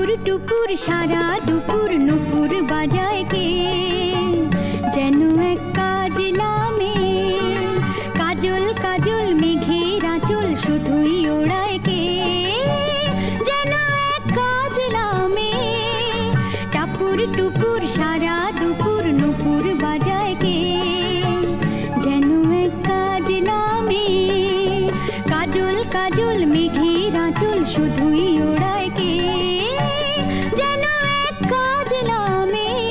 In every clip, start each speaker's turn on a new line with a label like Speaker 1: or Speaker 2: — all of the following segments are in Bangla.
Speaker 1: টুকুর সারা দুপুর নুপুর বাজায় কে, যেন এক কাজলা মেয়ে। কাজল কাজল মেঘের আঁচল শুধুই ওড়ায় কে, যেন এক কাজলা মেয়ে। টাপুর টুপুর সারা দুপুর নুপুর বাজায় কে, যেন এক কাজলা মেয়ে। কাজল কাজল মেঘের আঁচল শুধুই ওড়ায় কে, যেন এক কাজলা মেয়ে।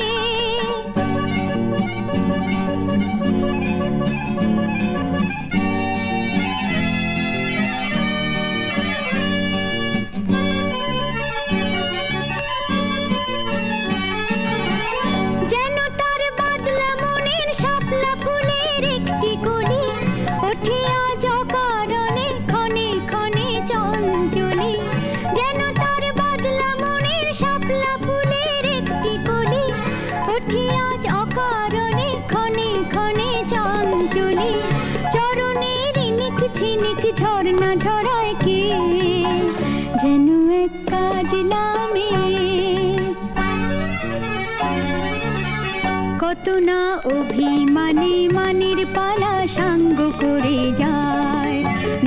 Speaker 1: যেন তার বাদলা মনের শাপলা ফুলের একটি কলি, ওঠে আজ অকারণে ক্ষণে ক্ষণে চঞ্চলি। যেন তার বাদলা মনের শাপলা ফুলের একটি কলি, ওঠে আজ অকারণে ক্ষণে ক্ষণে চঞ্চলি। চরণের ইনিক ঝিনিক ঝর্ণা ঝরায় কে, যেন এক কাজলা মেয়ে। কত না অভিমানে মানের পালা সাঙ্গ করে যায়,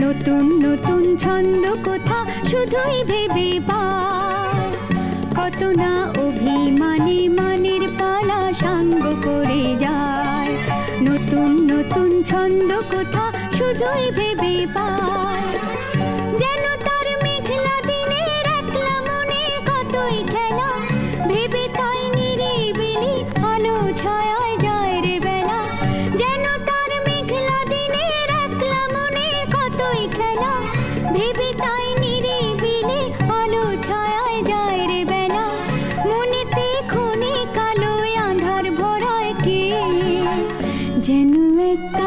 Speaker 1: নতুন নতুন ছন্দ কোথা শুধুই ভেবে পায়। কত না অভিমানে মানের পালা সাঙ্গ করে যায়, নতুন নতুন ছন্দ কোথা শুধুই ভেবে পায়। যেন তার মেঘলা দিনের একলা মনে কতই খেলা, ভেবে তাই নিরিবিলি আলো ছায়ায় যায় রে বেলা। যেন তার মেঘলা দিনের একলা মনে কতই খেলা, ভেবে তাই নিরিবিলি আলো ছায়ায় যায় রে বেলা। মনেতে ক্ষণে কালো আঁধার ভরায় কে, যেন একটা